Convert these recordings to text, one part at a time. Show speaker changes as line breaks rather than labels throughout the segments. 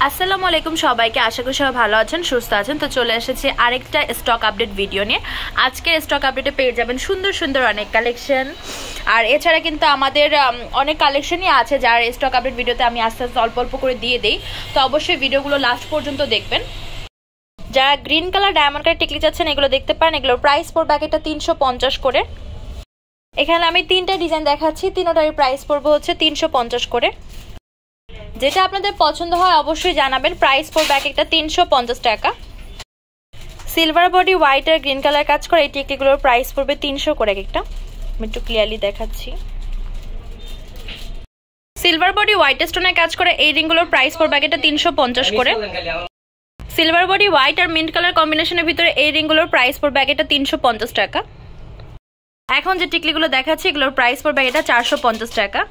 আসসালামু আলাইকুম সবাইকে, আশা করি সবাই ভালো আছেন, সুস্থ আছেন। তো চলে এসেছি আরেকটা স্টক আপডেট ভিডিও নিয়ে। আজকের স্টক আপডেটে পেয়ে যাবেন সুন্দর সুন্দর অনেক কালেকশন, আর এছাড়া কিন্তু আমাদের অনেক কালেকশনই আছে যার স্টক আপডেট ভিডিওতে আমি আস্তে আস্তে অল্প অল্প করে দিয়ে দিই। তো অবশ্যই ভিডিওগুলো লাস্ট পর্যন্ত দেখবেন। যারা গ্রিন কালার ডায়মন্ড কালার টিকলি চাচ্ছেন এগুলো দেখতে পারেন। এগুলোর প্রাইস পড়বে একটা 350 করে। এখানে আমি তিনটা ডিজাইন দেখাচ্ছি, তিনটারই প্রাইস পড়বে হচ্ছে 350 করে। যেটা আপনাদের পছন্দ হয় অবশ্যই জানাবেন। প্রাইস পড়বে একটা 350 টাকা। সিলভার বডি হোয়াইট আর গ্রিন কালার কাজ করে এই টিকলিগুলোর প্রাইস পড়বে 300 করে একটা। আমি একটু ক্লিয়ারলি দেখাচ্ছি। সিলভার বডি হোয়াইট স্টোনের কাজ করে এই রিংগুলোর প্রাইস পড়বে একটা 350 করে। সিলভার বডি হোয়াইট আর মিন্ট কালার কম্বিনেশনের ভিতরে এই রিংগুলোর প্রাইস পড়বে একটা 350 টাকা। এখন যে টিকলিগুলো দেখাচ্ছি এগুলোর প্রাইস পড়বে এটা 450 টাকা।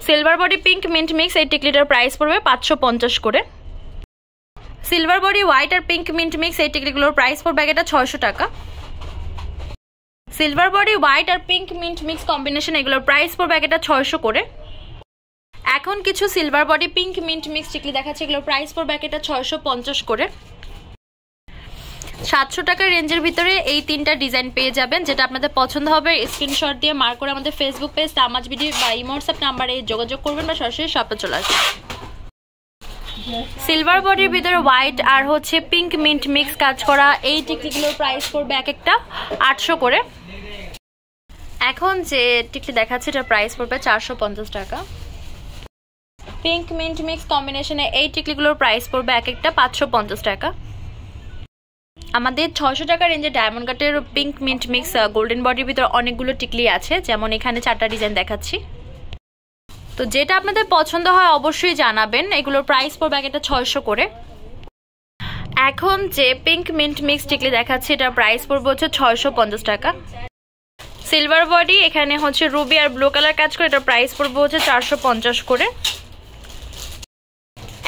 Silver body pink mint mix এই টিকলিটার প্রাইস পড়বে 550 করে। সিলভার বডি হোয়াইট আর পিঙ্ক মিন্ট মিক্স এই টিকলিগুলোর প্রাইস পড়বে এটা 600 টাকা। সিলভার বডি হোয়াইট আর পিঙ্ক মিন্ট মিক্স কম্বিনেশন এগুলোর প্রাইস পড়বে এটা 600 করে। এখন কিছু silver body pink mint mix টিকলি দেখাচ্ছে, এগুলোর প্রাইস পড়বে এটা 650 করে। 700 টাকার রেঞ্জের ভিতরে এই তিনটা ডিজাইন পেয়ে যাবেন। যেটা আপনাদের পছন্দ হবে স্ক্রিনশট দিয়ে মার্ক করে আমাদের ফেসবুক পেজ তামাজ ভিডিও বা ইমো হোয়াটসঅ্যাপ নাম্বারে যোগাযোগ করবেন বা সরাসরি শপে চলে আসবেন। সিলভার বডির ভিতরে হোয়াইট আর হচ্ছে পিঙ্ক মিন্ট মিক্স কাজ করা এই টিকলিগুলোর প্রাইস পড়বে একটা 800 করে। এখন যে টিকলি দেখাচ্ছে এটার প্রাইস পড়বে 450 টাকা। পিঙ্ক মিন্ট মিক্স কম্বিনেশনে এই টিকলিগুলোর প্রাইস পড়বে একটা 550 টাকা। আমাদের 600 টাকা রেঞ্জে ডায়মন্ড কাটের পিঙ্ক মিন্ট মিক্স গোল্ডেন বডির ভিতরে অনেকগুলো টিকলি আছে, যেমন এখানে 4টা ডিজাইন দেখাচ্ছি। তো যেটা আপনাদের পছন্দ হয় অবশ্যই জানাবেন। এগুলোর প্রাইস পড়বে একটা 600 করে। এখন যে পিঙ্ক মিন্ট মিক্স টিকলি দেখাচ্ছি এটার প্রাইস পড়বে হচ্ছে 650 টাকা। সিলভার বডি এখানে হচ্ছে রুবি আর ব্লু কালার কাজ করে এটার প্রাইস পড়বে হচ্ছে 450 করে।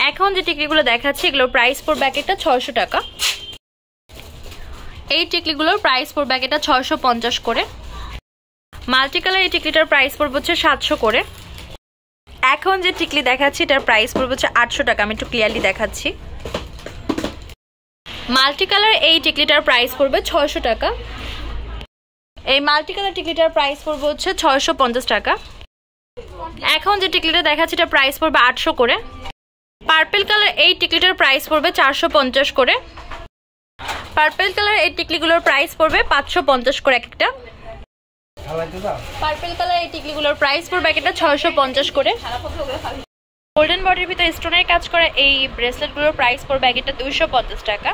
এখন যে টিকলিগুলো দেখাচ্ছি এগুলোর প্রাইস পড়বে একটা 600 টাকা। এই টিকলিগুলোর প্রাইস পড়বে এটা 650 করে। মাল্টি কালার এই টিকলিটার প্রাইস পড়বে হচ্ছে 700 করে। এখন যে টিকলি দেখাচ্ছি এটার প্রাইস পড়বে হচ্ছে 800 টাকা। আমি একটু ক্লিয়ারলি দেখাচ্ছি। মাল্টি কালার এই টিকলিটার প্রাইস পড়বে 600 টাকা। এই মাল্টি কালার টিকলিটার প্রাইস পড়বে হচ্ছে 650 টাকা। এখন যে টিকলিটা দেখাচ্ছি এটার প্রাইস পড়বে 800 করে। পার্পল কালার এই টিকলিটার প্রাইস পড়বে 450 করে। পার্পল কালার এই টিকলিগুলোর প্রাইস পড়বে 550 করে একটা। পার্পল কালার এই টিকলিগুলোর প্রাইস পড়বে একটা 650 করে। গোল্ডেন বডির ভিতরে স্টোনের কাজ করা এই ব্রেসলেটগুলোর প্রাইস পড়বে একটা 250 টাকা।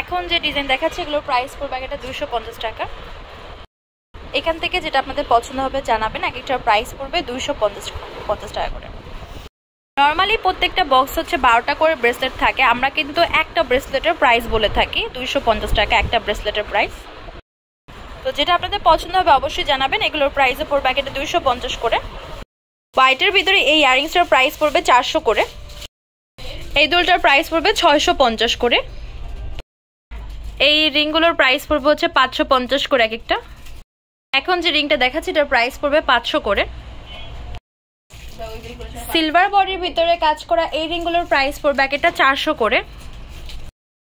এখন যে ডিজাইন দেখাচ্ছে এগুলোর প্রাইস পড়বে একটা 250 টাকা। এখান থেকে যেটা আপনাদের পছন্দ হবে জানাবেন। এক একটার প্রাইস পড়বে 250 টাকা করে। নর্মালি প্রত্যেকটা বক্স হচ্ছে 12টা করে ব্রেসলেট থাকে। আমরা কিন্তু একটা ব্রেসলেটের প্রাইস বলে থাকি 250 টাকা একটা ব্রেসলেটের প্রাইস। তো যেটা আপনাদের পছন্দ হবে অবশ্যই জানাবেন। এগুলোর প্রাইসে পড়বে একটা 250 করে। হোয়াইটের ভিতরে এই ইয়ারিংসটার প্রাইস পড়বে 400 করে। এই দুলটার প্রাইস পড়বে 650 করে। এই রিংগুলোর প্রাইস পড়বে হচ্ছে 550 করে এক একটা। এখন যে রিংটা দেখাচ্ছি এটার প্রাইস পড়বে 500 করে। সিলভার বডির ভিতরে কাজ করা এই রিংগুলোর প্রাইস পড়বে একটা 400 করে।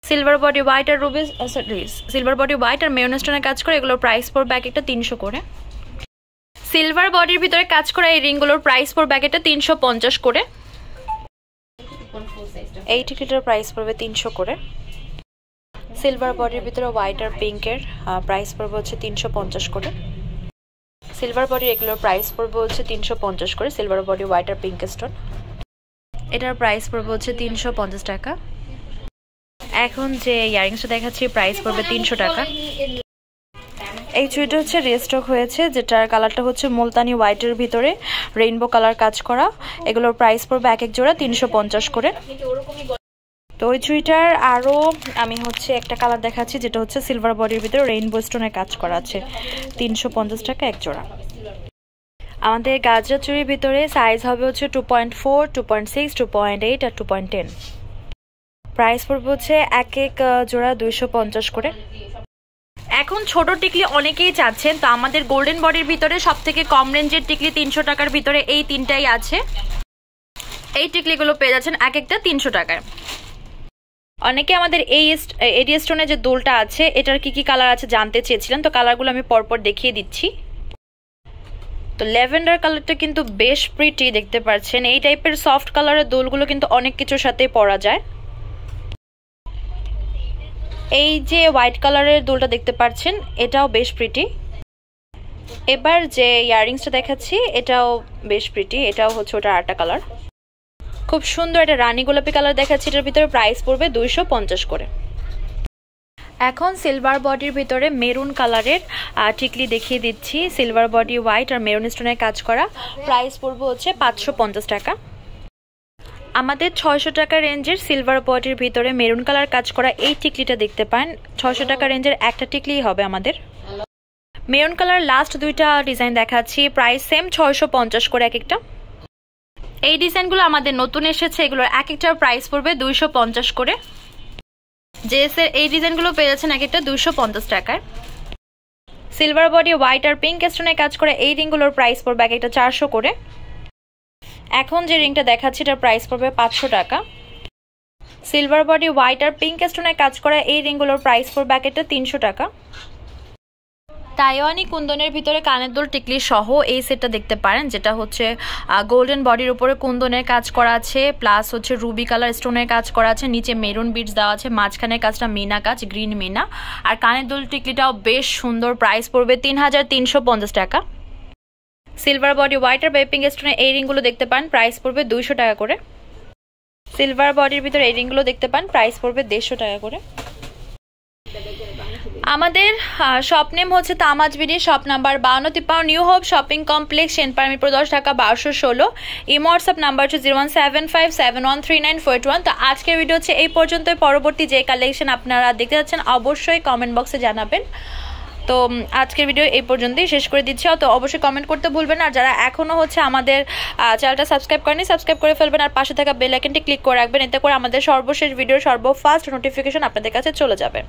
সিলভার বডি হোয়াইট আর রুবি সিলভার বডি হোয়াইট আর মেরুন স্টোনের কাজ করে এগুলোর প্রাইস পড়বে একটা 300 করে। সিলভার বডির ভিতরে কাজ করা এই রিংগুলোর প্রাইস পড়বে একটা 350 করে। এই টিকিটের প্রাইস পড়বে 300 করে। সিলভার বডির ভিতরে হোয়াইট আর পিঙ্কের প্রাইস পড়বে হচ্ছে 350 করে। সিলভার বডি এগুলোর প্রাইস পড়বে হচ্ছে 350 করে। সিলভার বডি হোয়াইট আর পিঙ্ক স্টোন এটার প্রাইস পড়বে হচ্ছে 350 টাকা। এখন যে ইয়ারিংসটা দেখাচ্ছি প্রাইস পড়বে 300 টাকা। এই চুড়িটা হচ্ছে রিস্টক হয়েছে, যেটার কালারটা হচ্ছে মুলতানি হোয়াইটের ভিতরে রেইনবো কালার কাজ করা। এগুলোর প্রাইস পড়বে এক এক জোড়া 350 করে। তো ওই চুড়িটার আরও আমি হচ্ছে একটা কালার দেখাচ্ছি যেটা হচ্ছে সিলভার বডির ভিতরে রেইনবো স্টোনের কাজ করা আছে 350 টাকা এক জোড়া। আমাদের গাজরা চুড়ির ভিতরে সাইজ হবে হচ্ছে 2.4, 2.6, 2.8 আর 2.10। প্রাইস পড়বে হচ্ছে এক এক জোড়া 250 করে। এখন ছোট টিকলি অনেকেই চাচ্ছেন, তো আমাদের গোল্ডেন বডির ভিতরে সবথেকে কম রেঞ্জের টিকলি 300 টাকার ভিতরে এই তিনটাই আছে। এই টিকলিগুলো পেয়ে যাচ্ছেন এক একটা 300 টাকায়। অনেকে আমাদের এই এডি স্টোনের যে দোলটা আছে এটার কি কি কালার আছে জানতে চেয়েছিলেন, তো কালারগুলো আমি পরপর দেখিয়ে দিচ্ছি। তো ল্যাভেন্ডার কালারটা কিন্তু বেশ প্রিটি, দেখতে পাচ্ছেন। এই টাইপের সফট কালারের দোলগুলো কিন্তু অনেক কিছুর সাথে পরা যায়। এই যে হোয়াইট কালারের দোলটা দেখতে পাচ্ছেন এটাও বেশ প্রিটি। এবার যে ইয়াররিংসটা দেখাচ্ছি এটাও বেশ প্রিটি, এটাও হচ্ছে ওটা আরেকটা কালার। খুব সুন্দর একটা রানী গোলাপি কালার দেখাচ্ছি, এটার ভিতরে প্রাইস পড়বে 250 করে। এখন সিলভার বডির ভিতরে মেরুন কালারের টিকলি দেখিয়ে দিচ্ছি। সিলভার বডি হোয়াইট আর মেরুন স্টোনের কাজ করা, প্রাইস পড়বে হচ্ছে 550 টাকা। আমাদের 600 টাকা রেঞ্জের সিলভার বডির ভিতরে মেরুন কালার কাজ করা এই টিকলিটা দেখতে পান। 600 টাকা রেঞ্জের একটা টিকলি হবে আমাদের। মেরুন কালার লাস্ট দুইটা ডিজাইন দেখাচ্ছি, প্রাইস সেম 650 করে এক একটা। এই ডিজাইনগুলো আমাদের নতুন এসেছে, এগুলোর এক একটার প্রাইস পড়বে 250 করে। জেসের এই ডিজাইনগুলো পেয়ে যাচ্ছেন এক একটা 250 টাকায়। সিলভার বডি হোয়াইট আর পিঙ্ক স্টোনে কাজ করে এই রিংগুলোর প্রাইস পড়বে এক একটা 400 করে। এখন যে রিংটা দেখাচ্ছি এটার প্রাইস পড়বে 500 টাকা। সিলভার বডি হোয়াইট আর পিঙ্ক স্টোনে কাজ করা এই রিংগুলোর প্রাইস পড়বে এক একটা 300 টাকা। তাইওয়ানি কুন্দনের ভিতরে কানের দুল টিকলি সহ এই সেটটা দেখতে পারেন, যেটা হচ্ছে গোল্ডেন বডির উপরে কুন্দনের কাজ করা আছে, প্লাস হচ্ছে রুবি কালার স্টোনের কাজ করা আছে, নিচে মেরুন বিটস দেওয়া আছে, মাঝখানের কাজটা মিনা কাজ, গ্রিন মিনা। আর কানের দুল টিকলিটাও বেশ সুন্দর, প্রাইস পড়বে 3350 টাকা। সিলভার বডি হোয়াইট আর বেপিং স্টোনের এই রিংগুলো দেখতে পান, প্রাইস পড়বে 200 টাকা করে। সিলভার বডির ভিতরে এই রিংগুলো দেখতে পান, প্রাইস পড়বে 150 টাকা করে। আমাদের শপ নেম হচ্ছে Tamaz BD, shop number 5253 new hope shopping complex, Senpara Mirpur 10, Dhaka 1216। Imo WhatsApp number হচ্ছে 01757139421। তো আজকের ভিডিও হচ্ছে এই পর্যন্ত। পরবর্তী যে কালেকশন আপনারা দেখতে যাচ্ছেন অবশ্যই কমেন্ট বক্সে জানাবেন। তো আজকের ভিডিও এই পর্যন্তই শেষ করে দিচ্ছি। তো অবশ্যই কমেন্ট করতে ভুলবেন না। আর যারা এখনো হচ্ছে আমাদের চ্যানেলটা সাবস্ক্রাইব করেনি, সাবস্ক্রাইব করে ফেলবেন আর পাশে থাকা বেল আইকনটি ক্লিক করে রাখবেন, এতে করে আমাদের সর্বশেষ ভিডিও সর্বফাস্ট নোটিফিকেশন আপনাদের কাছে চলে যাবে।